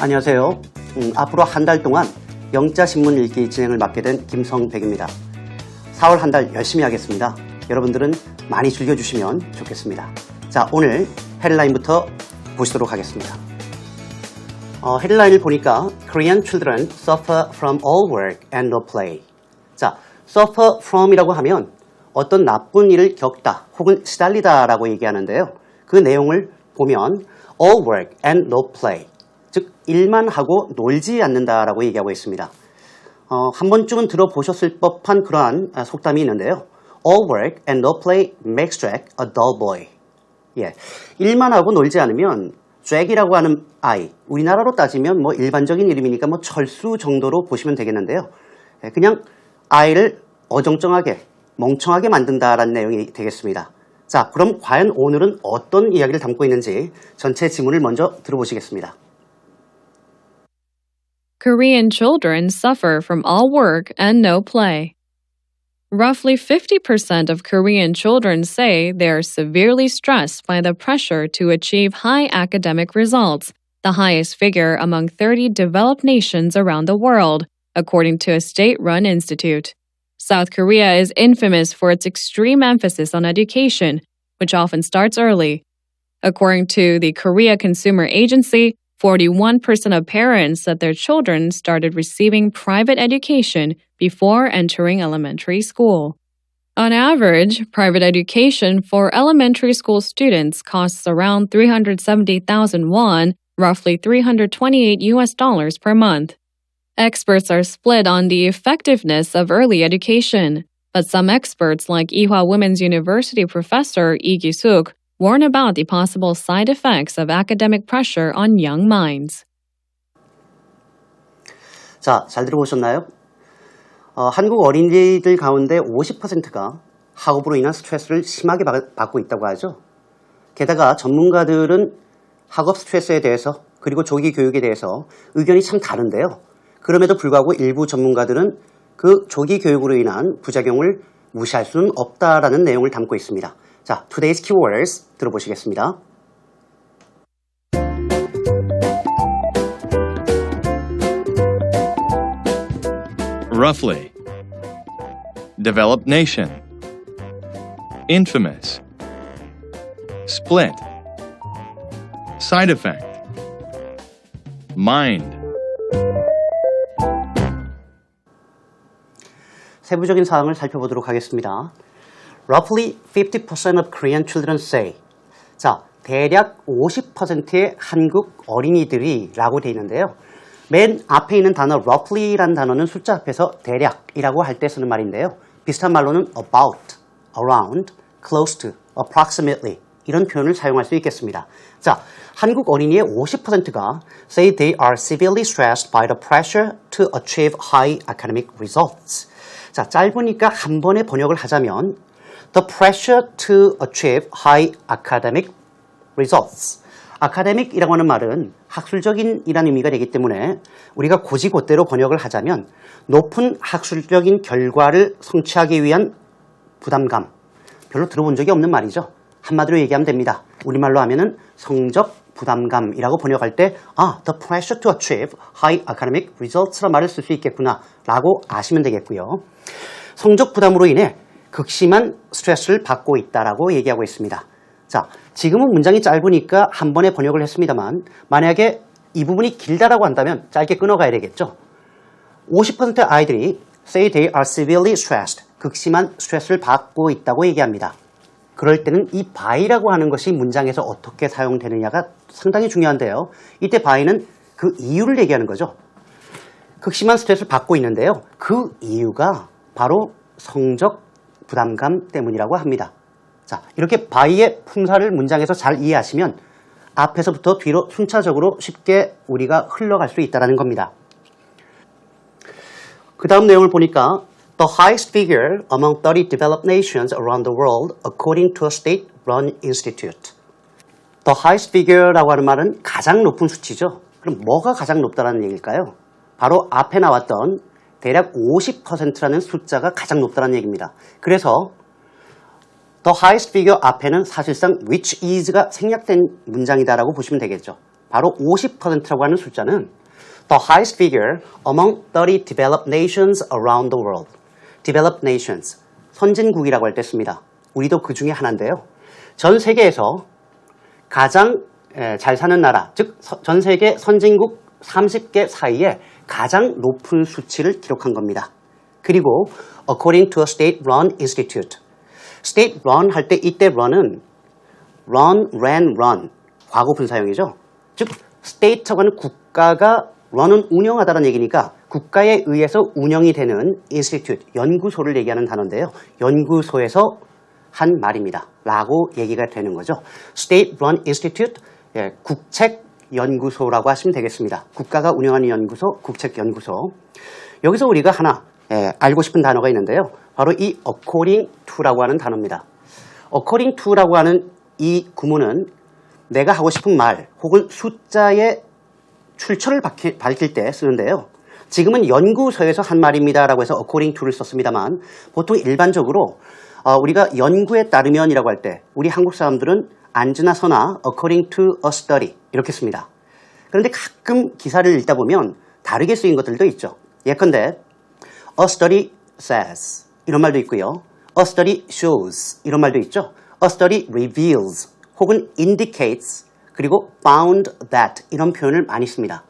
안녕하세요. 앞으로 한 달 동안 영자신문 읽기 진행을 맡게 된 김성백입니다. 4월 한 달 열심히 하겠습니다. 여러분들은 많이 즐겨주시면 좋겠습니다. 자, 오늘 헤드라인부터 보시도록 하겠습니다. 헤드라인을 보니까 Korean children suffer from all work and no play. 자, suffer from이라고 하면 어떤 나쁜 일을 겪다 혹은 시달리다 라고 얘기하는데요. 그 내용을 보면 all work and no play, 즉 일만 하고 놀지 않는다 라고 얘기하고 있습니다. 한 번쯤은 들어보셨을 법한 그러한 속담이 있는데요. All work and no play makes Jack a dull boy. 예, 일만 하고 놀지 않으면 잭이라고 하는 아이, 우리나라로 따지면 뭐 일반적인 이름이니까 뭐 철수 정도로 보시면 되겠는데요. 그냥 아이를 어정쩡하게 멍청하게 만든다라는 내용이 되겠습니다. 자, 그럼 과연 오늘은 어떤 이야기를 담고 있는지 전체 지문을 먼저 들어보시겠습니다. Korean children suffer from all work and no play. Roughly 50% of Korean children say they are severely stressed by the pressure to achieve high academic results, the highest figure among 30 developed nations around the world, according to a state-run institute. South Korea is infamous for its extreme emphasis on education, which often starts early. According to the Korea Consumer Agency, 41% of parents said their children started receiving private education before entering elementary school. On average, private education for elementary school students costs around 370,000 won, roughly $328 per month. Experts are split on the effectiveness of early education, but some experts like Ewha Women's University professor Lee Gi-suk warn about the possible side effects of academic pressure on young minds. 자, 잘 들어보셨나요? 한국 어린이들 가운데 50%가 학업으로 인한 스트레스를 심하게 받고 있다고 하죠. 게다가 전문가들은 학업 스트레스에 대해서 그리고 조기 교육에 대해서 의견이 참 다른데요. 그럼에도 불구하고 일부 전문가들은 그 조기 교육으로 인한 부작용을 무시할 수는 없다라는 내용을 담고 있습니다. 자, today's keywords 들어보시겠습니다. Roughly. Developed nation. Infamous. Split. Side effect. Mind. 세부적인 사항을 살펴보도록 하겠습니다. Roughly 50% of Korean children say. 자, 대략 50%의 한국 어린이들이 라고 되어 있는데요. 맨 앞에 있는 단어 roughly라는 단어는 숫자 앞에서 대략이라고 할 때 쓰는 말인데요. 비슷한 말로는 about, around, close to, approximately 이런 표현을 사용할 수 있겠습니다. 자, 한국 어린이의 50%가 say they are severely stressed by the pressure to achieve high academic results. 자, 짧으니까 한 번에 번역을 하자면 the pressure to achieve high academic results. academic이라고 하는 말은 학술적인 이라는 의미가 되기 때문에 우리가 곧이곧대로 번역을 하자면 높은 학술적인 결과를 성취하기 위한 부담감. 별로 들어본 적이 없는 말이죠. 한마디로 얘기하면 됩니다. 우리말로 하면은 성적 부담감이라고 번역할 때 the pressure to achieve high academic results라는 말을 쓸 수 있겠구나 라고 아시면 되겠고요. 성적 부담으로 인해 극심한 스트레스를 받고 있다라고 얘기하고 있습니다. 자, 지금은 문장이 짧으니까 한 번에 번역을 했습니다만 만약에 이 부분이 길다라고 한다면 짧게 끊어가야 되겠죠. 50%의 아이들이 say they are severely stressed, 극심한 스트레스를 받고 있다고 얘기합니다. 그럴 때는 이 by라고 하는 것이 문장에서 어떻게 사용되느냐가 상당히 중요한데요. 이때 by는 그 이유를 얘기하는 거죠. 극심한 스트레스를 받고 있는데요. 그 이유가 바로 성적 부담감 때문이라고 합니다. 자, 이렇게 by의 품사를 문장에서 잘 이해하시면 앞에서부터 뒤로 순차적으로 쉽게 우리가 흘러갈 수 있다는 겁니다. 그 다음 내용을 보니까 The highest figure among 30 developed nations around the world according to a state-run institute. The highest figure라고 하는 말은 가장 높은 수치죠. 그럼 뭐가 가장 높다는 얘기일까요? 바로 앞에 나왔던 대략 50%라는 숫자가 가장 높다는 얘기입니다. 그래서 The highest figure 앞에는 사실상 which is가 생략된 문장이다라고 보시면 되겠죠. 바로 50%라고 하는 숫자는 the highest figure among 30 developed nations around the world. developed nations, 선진국이라고 할 때 씁니다. 우리도 그 중에 하나인데요. 전 세계에서 가장 잘 사는 나라, 즉 전 세계 선진국 30개 사이에 가장 높은 수치를 기록한 겁니다. 그리고 according to a state-run institute. state-run 할 때 이때 run은 run, ran, run 과거 분사형이죠. 즉 state라고 하는 국가가 run은 운영하다는 얘기니까 국가에 의해서 운영이 되는 institute, 연구소를 얘기하는 단어인데요. 연구소에서 한 말입니다. 라고 얘기가 되는 거죠. state-run institute, 국책연구소라고 하시면 되겠습니다. 국가가 운영하는 연구소, 국책연구소. 여기서 우리가 하나 알고 싶은 단어가 있는데요. 바로 이 according to라고 하는 단어입니다. according to라고 하는 이 구문은 내가 하고 싶은 말 혹은 숫자의 출처를 밝힐 때 쓰는데요. 지금은 연구소에서 한 말입니다 라고 해서 according to를 썼습니다만 보통 일반적으로 우리가 연구에 따르면이라고 할 때 우리 한국 사람들은 앉으나 서나 according to a study 이렇게 씁니다. 그런데 가끔 기사를 읽다 보면 다르게 쓰인 것들도 있죠. 예컨대 a study says 이런 말도 있고요. a study shows 이런 말도 있죠. a study reveals 혹은 indicates 그리고 found that 이런 표현을 많이 씁니다.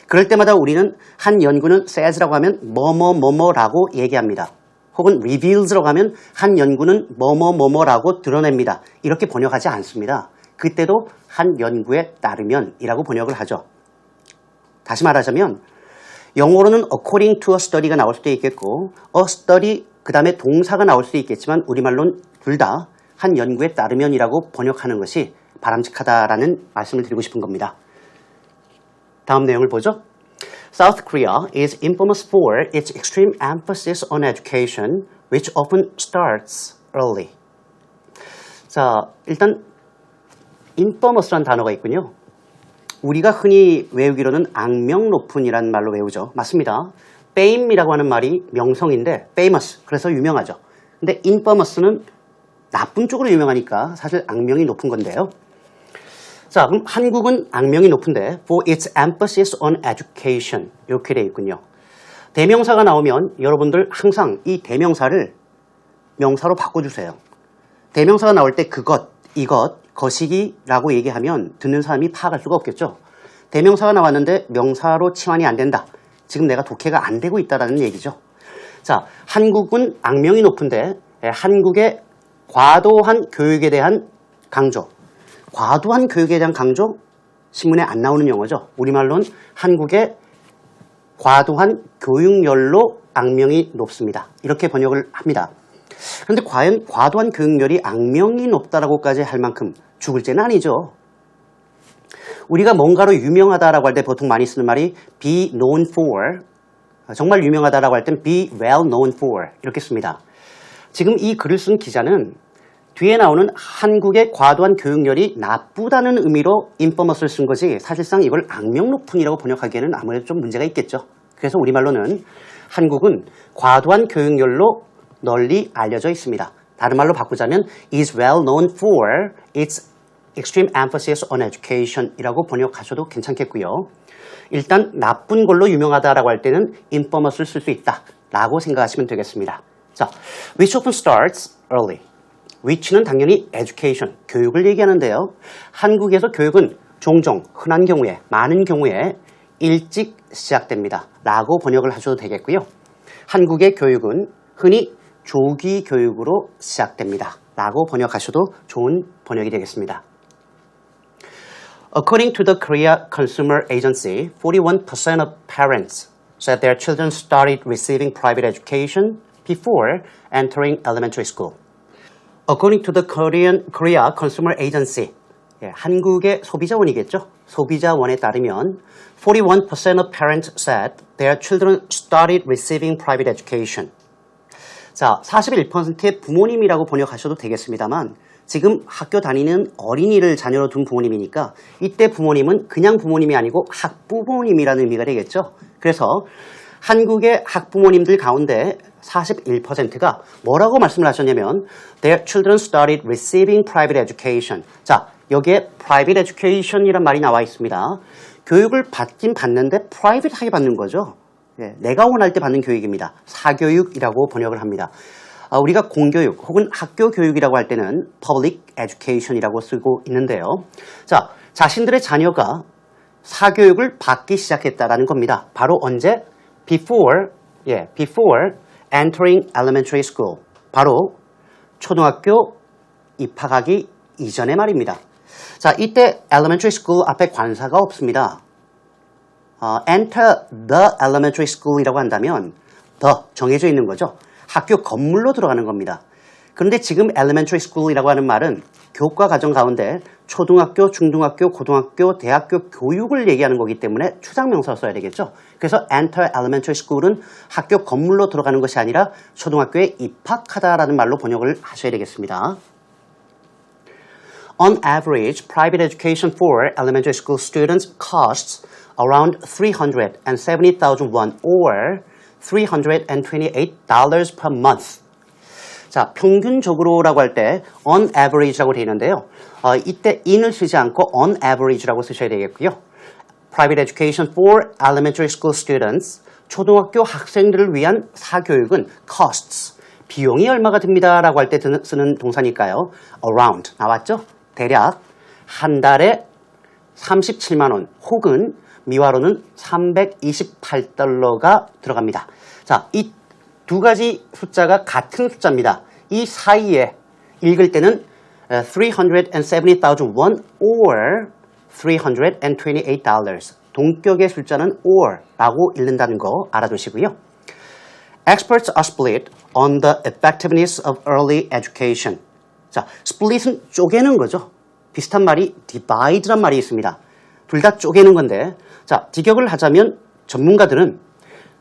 그럴 때마다 우리는 한 연구는 says라고 하면 뭐뭐뭐뭐라고 얘기합니다. 혹은 reveals라고 하면 한 연구는 뭐뭐뭐뭐라고 드러냅니다. 이렇게 번역하지 않습니다. 그때도 한 연구에 따르면 이라고 번역을 하죠. 다시 말하자면 영어로는 according to a study가 나올 수도 있겠고 a study 그 다음에 동사가 나올 수도 있겠지만 우리말로는 둘 다 한 연구에 따르면이라고 번역하는 것이 바람직하다라는 말씀을 드리고 싶은 겁니다. 다음 내용을 보죠. South Korea is infamous for its extreme emphasis on education, which often starts early. 자, 일단 infamous라는 단어가 있군요. 우리가 흔히 외우기로는 악명 높은이라는 말로 외우죠. 맞습니다. fame이라고 하는 말이 명성인데 famous, 그래서 유명하죠. 근데 infamous는 나쁜 쪽으로 유명하니까 사실 악명이 높은 건데요. 자, 그럼 한국은 악명이 높은데 for its emphasis on education 이렇게 되어 있군요. 대명사가 나오면 여러분들 항상 이 대명사를 명사로 바꿔주세요. 대명사가 나올 때 그것, 이것, 거시기라고 얘기하면 듣는 사람이 파악할 수가 없겠죠. 대명사가 나왔는데 명사로 치환이 안 된다. 지금 내가 독해가 안 되고 있다는 얘기죠. 자, 한국은 악명이 높은데 한국의 과도한 교육에 대한 강조. 과도한 교육에 대한 강조? 신문에 안 나오는 용어죠. 우리말로는 한국의 과도한 교육열로 악명이 높습니다. 이렇게 번역을 합니다. 그런데 과연 과도한 교육열이 악명이 높다라고까지 할 만큼 죽을 죄는 아니죠. 우리가 뭔가로 유명하다라고 할 때 보통 많이 쓰는 말이 be known for, 정말 유명하다라고 할 땐 be well known for 이렇게 씁니다. 지금 이 글을 쓴 기자는 뒤에 나오는 한국의 과도한 교육열이 나쁘다는 의미로 infamous를 쓴 거지 사실상 이걸 악명 높은이라고 번역하기에는 아무래도 좀 문제가 있겠죠. 그래서 우리말로는 한국은 과도한 교육열로 널리 알려져 있습니다. 다른 말로 바꾸자면 is well known for its extreme emphasis on education 이라고 번역하셔도 괜찮겠고요. 일단 나쁜 걸로 유명하다라고 할 때는 infamous를 쓸 수 있다 라고 생각하시면 되겠습니다. 자, which often starts early. which는 당연히 education, 교육을 얘기하는데요. 한국에서 교육은 종종, 흔한 경우에, 많은 경우에 일찍 시작됩니다. 라고 번역을 하셔도 되겠고요. 한국의 교육은 흔히 조기 교육으로 시작됩니다. 라고 번역하셔도 좋은 번역이 되겠습니다. According to the Korea Consumer Agency, 41% of parents said their children started receiving private education before entering elementary school. According to the Korea Consumer Agency, 한국의 소비자원이겠죠. 소비자원에 따르면 41% of parents said their children started receiving private education. 자, 41%의 부모님이라고 번역하셔도 되겠습니다만 지금 학교 다니는 어린이를 자녀로 둔 부모님이니까 이때 부모님은 그냥 부모님이 아니고 학부모님이라는 의미가 되겠죠. 그래서 한국의 학부모님들 가운데 41%가 뭐라고 말씀을 하셨냐면 Their children started receiving private education. 자, 여기에 private education이란 말이 나와 있습니다. 교육을 받긴 받는데 private하게 받는 거죠. 예, 내가 원할 때 받는 교육입니다. 사교육이라고 번역을 합니다. 우리가 공교육 혹은 학교 교육이라고 할 때는 public education이라고 쓰고 있는데요. 자, 자신들의 자녀가 사교육을 받기 시작했다라는 겁니다. 바로 언제? Before entering elementary school. 바로 초등학교 입학하기 이전의 말입니다. 자, 이때 elementary school 앞에 관사가 없습니다. enter the elementary school이라고 한다면 the 정해져 있는 거죠. 학교 건물로 들어가는 겁니다. 그런데 지금 elementary school이라고 하는 말은 교과 과정 가운데 초등학교, 중등학교, 고등학교, 대학교 교육을 얘기하는 거기 때문에 추상명사를 써야 되겠죠. 그래서 enter elementary school은 학교 건물로 들어가는 것이 아니라 초등학교에 입학하다라는 말로 번역을 하셔야 되겠습니다. On average, private education for elementary school students costs around 370,000 won or $328 per month. 자, 평균적으로라고 할 때 on average라고 되어 있는데요. 이때 in을 쓰지 않고 on average라고 쓰셔야 되겠고요. Private education for elementary school students, 초등학교 학생들을 위한 사교육은 costs, 비용이 얼마가 듭니다라고 할 때 쓰는 동사니까요. around 나왔죠? 대략 한 달에 37만 원 혹은 미화로는 $328가 들어갑니다. 자, 이 두 가지 숫자가 같은 숫자입니다. 이 사이에 읽을 때는 370,000 won or $328. 동격의 숫자는 or라고 읽는다는 거 알아두시고요. Experts are split on the effectiveness of early education. 자, split은 쪼개는 거죠. 비슷한 말이 divide란 말이 있습니다. 둘 다 쪼개는 건데, 자, 직역을 하자면 전문가들은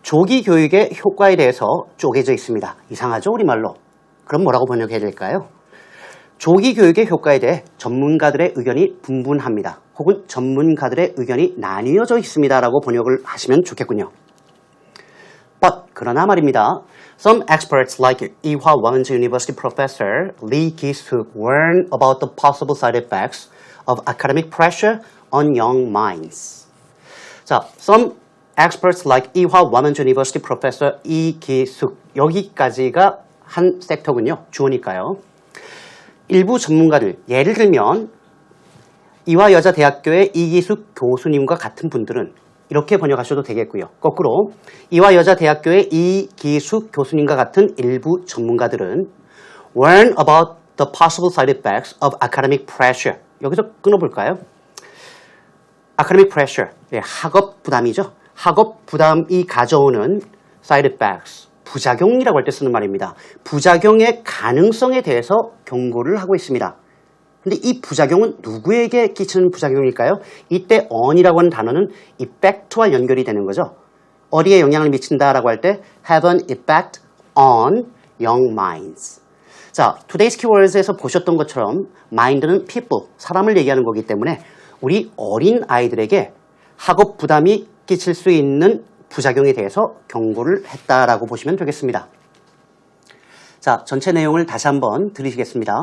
조기 교육의 효과에 대해서 쪼개져 있습니다. 이상하죠, 우리말로? 그럼 뭐라고 번역해야 될까요? 조기 교육의 효과에 대해 전문가들의 의견이 분분합니다. 혹은 전문가들의 의견이 나뉘어져 있습니다라고 번역을 하시면 좋겠군요. But, 그러나 말입니다. Some experts like Ewha Womens University professor Lee Ki-suk warn about the possible side effects of academic pressure on young minds. 자, some experts like Ewha Womens University professor Lee Ki-suk. 여기까지가 한 섹터군요. 주어니까요. 일부 전문가들, 예를 들면 이화 여자대학교의 이기숙 교수님과 같은 분들은 이렇게 번역하셔도 되겠고요. 거꾸로 이화 여자대학교의 이기숙 교수님과 같은 일부 전문가들은 warn about the possible side effects of academic pressure. 여기서 끊어볼까요? academic pressure, 학업 부담이죠. 학업 부담이 가져오는 side effects, 부작용이라고 할 때 쓰는 말입니다. 부작용의 가능성에 대해서 경고를 하고 있습니다. 근데 이 부작용은 누구에게 끼치는 부작용일까요? 이때 on이라고 하는 단어는 effect와 연결이 되는 거죠. 어디에 영향을 미친다라고 할 때 have an effect on young minds. 자, today's keywords에서 보셨던 것처럼 mind는 people, 사람을 얘기하는 거기 때문에 우리 어린 아이들에게 학업 부담이 끼칠 수 있는 부작용에 대해서 경고를 했다라고 보시면 되겠습니다. 자, 전체 내용을 다시 한번 들으시겠습니다.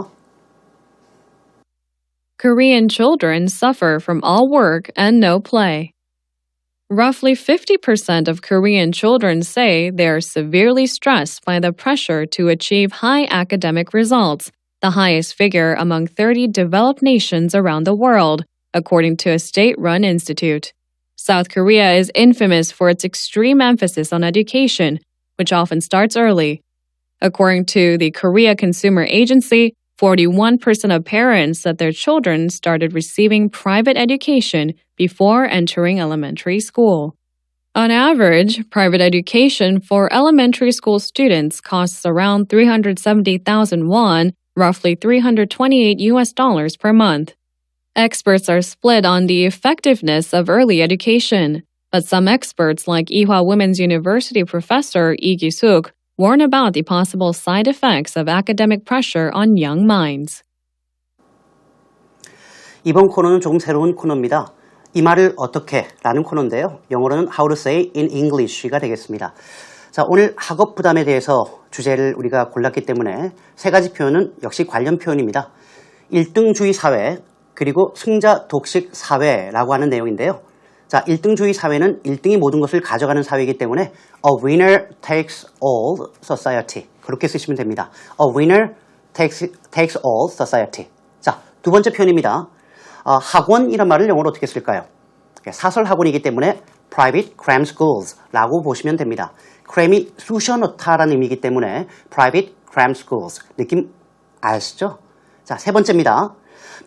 Korean children suffer from all work and no play. Roughly 50% of Korean children say they are severely stressed by the pressure to achieve high academic results, the highest figure among 30 developed nations around the world, according to a state-run institute. South Korea is infamous for its extreme emphasis on education, which often starts early. According to the Korea Consumer Agency, 41% of parents said their children started receiving private education before entering elementary school. On average, private education for elementary school students costs around 370,000 won, roughly $328 per month. Experts are split on the effectiveness of early education, but some experts like Ewha Women's University professor Lee Ki-suk warn about the possible side effects of academic pressure on young minds. 이번 코너는 조금 새로운 코너입니다. 이 말을 어떻게 라는 코너인데요. 영어로는 How to say in English가 되겠습니다. 자, 오늘 학업 부담에 대해서 주제를 우리가 골랐기 때문에 세 가지 표현은 역시 관련 표현입니다. 1등주의 사회, 그리고 승자 독식 사회라고 하는 내용인데요. 자, 1등주의 사회는 1등이 모든 것을 가져가는 사회이기 때문에 A winner takes all society. 그렇게 쓰시면 됩니다. A winner takes all society. 자, 두 번째 표현입니다. 학원이란 말을 영어로 어떻게 쓸까요? 사설 학원이기 때문에 private cram schools라고 보시면 됩니다. cram이 쑤셔 넣다라는 의미이기 때문에 private cram schools. 느낌 아시죠? 자, 세 번째입니다.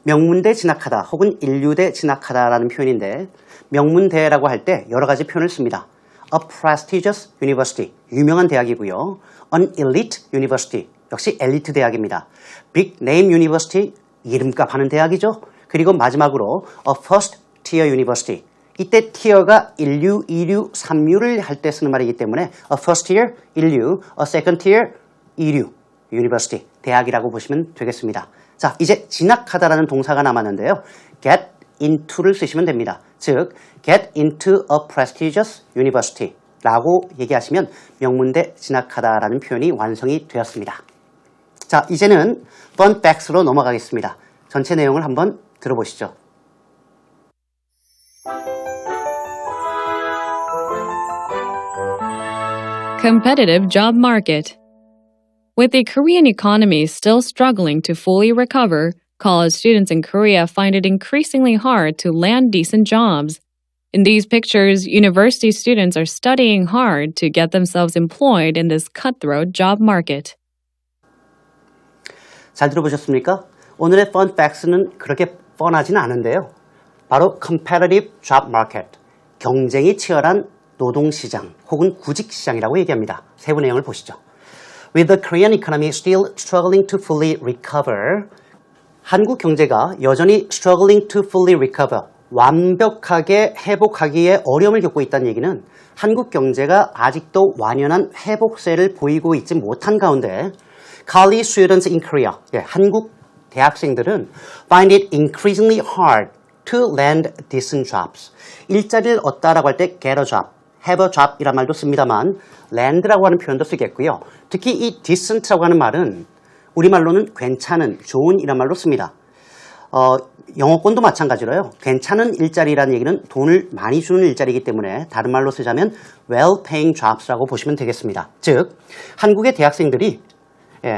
명문대 진학하다 혹은 인류대 진학하다라는 표현인데 명문대라고 할 때 여러 가지 표현을 씁니다. A prestigious university, 유명한 대학이고요. An elite university, 역시 엘리트 대학입니다. Big name university, 이름값 하는 대학이죠. 그리고 마지막으로 A first tier university, 이때 tier가 1류, 2류, 3류를 할 때 쓰는 말이기 때문에 A first tier, 1류, A second tier, 2류, university, 대학이라고 보시면 되겠습니다. 자, 이제 진학하다라는 동사가 남았는데요. get into를 쓰시면 됩니다. 즉, get into a prestigious university 라고 얘기하시면 명문대 진학하다라는 표현이 완성이 되었습니다. 자, 이제는 fun facts로 넘어가겠습니다. 전체 내용을 한번 들어보시죠. Competitive job market. With the Korean economy still struggling to fully recover, college students in Korea find it increasingly hard to land decent jobs. In these pictures, university students are studying hard to get themselves employed in this cutthroat job market. 잘 들어보셨습니까? 오늘의 fun facts는 그렇게 뻔하지는 않은데요. 바로 competitive job market, 경쟁이 치열한 노동시장 혹은 구직시장이라고 얘기합니다. 세부 내용을 보시죠. With the Korean economy still struggling to fully recover, 한국 경제가 여전히 struggling to fully recover, 완벽하게 회복하기에 어려움을 겪고 있다는 얘기는 한국 경제가 아직도 완연한 회복세를 보이고 있지 못한 가운데 college students in Korea, 한국 대학생들은 find it increasingly hard to land decent jobs. 일자리를 얻다라고 할 때 get a job, have a job 이란 말도 씁니다만 land라고 하는 표현도 쓰겠고요. 특히 이 decent라고 하는 말은 우리말로는 괜찮은, 좋은 이란 말로 씁니다. 영어권도 마찬가지로요. 괜찮은 일자리라는 얘기는 돈을 많이 주는 일자리이기 때문에 다른 말로 쓰자면 well-paying jobs라고 보시면 되겠습니다. 즉, 한국의 대학생들이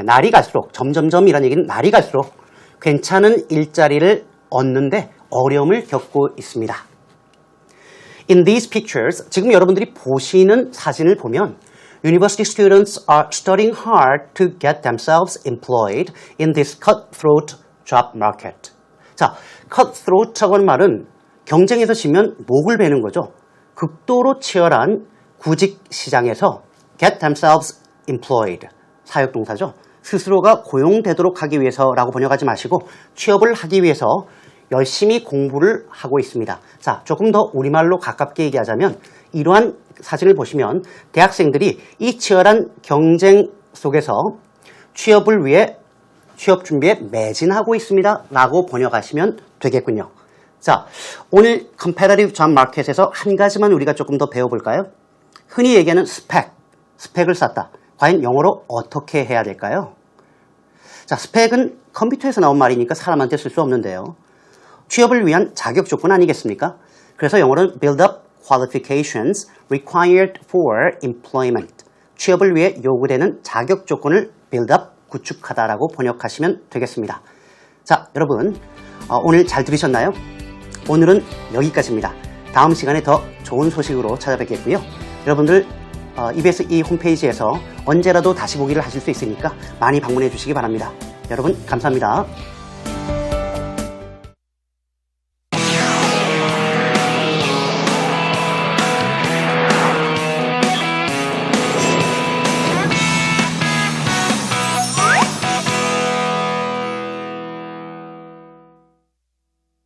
날이 갈수록, 점점점이라는 얘기는 날이 갈수록 괜찮은 일자리를 얻는데 어려움을 겪고 있습니다. In these pictures, 지금 여러분들이 보시는 사진을 보면 University students are studying hard to get themselves employed in this cutthroat job market. 자, cutthroat라고 하는 말은 경쟁에서 지면 목을 베는 거죠. 극도로 치열한 구직 시장에서 get themselves employed, 사역동사죠. 스스로가 고용되도록 하기 위해서라고 번역하지 마시고 취업을 하기 위해서 열심히 공부를 하고 있습니다. 자, 조금 더 우리말로 가깝게 얘기하자면 이러한 사진을 보시면 대학생들이 이 치열한 경쟁 속에서 취업을 위해 취업 준비에 매진하고 있습니다 라고 번역하시면 되겠군요. 자, 오늘 competitive job market에서 한 가지만 우리가 조금 더 배워볼까요? 흔히 얘기하는 스펙을 쌓다. 과연 영어로 어떻게 해야 될까요? 자, 스펙은 컴퓨터에서 나온 말이니까 사람한테 쓸 수 없는데요. 취업을 위한 자격 조건 아니겠습니까? 그래서 영어로는 build up qualifications required for employment. 취업을 위해 요구되는 자격 조건을 build up, 구축하다라고 번역하시면 되겠습니다. 자, 여러분 오늘 잘 들으셨나요? 오늘은 여기까지입니다. 다음 시간에 더 좋은 소식으로 찾아뵙겠고요. 여러분들 EBS 이 홈페이지에서 언제라도 다시 보기를 하실 수 있으니까 많이 방문해 주시기 바랍니다. 여러분 감사합니다.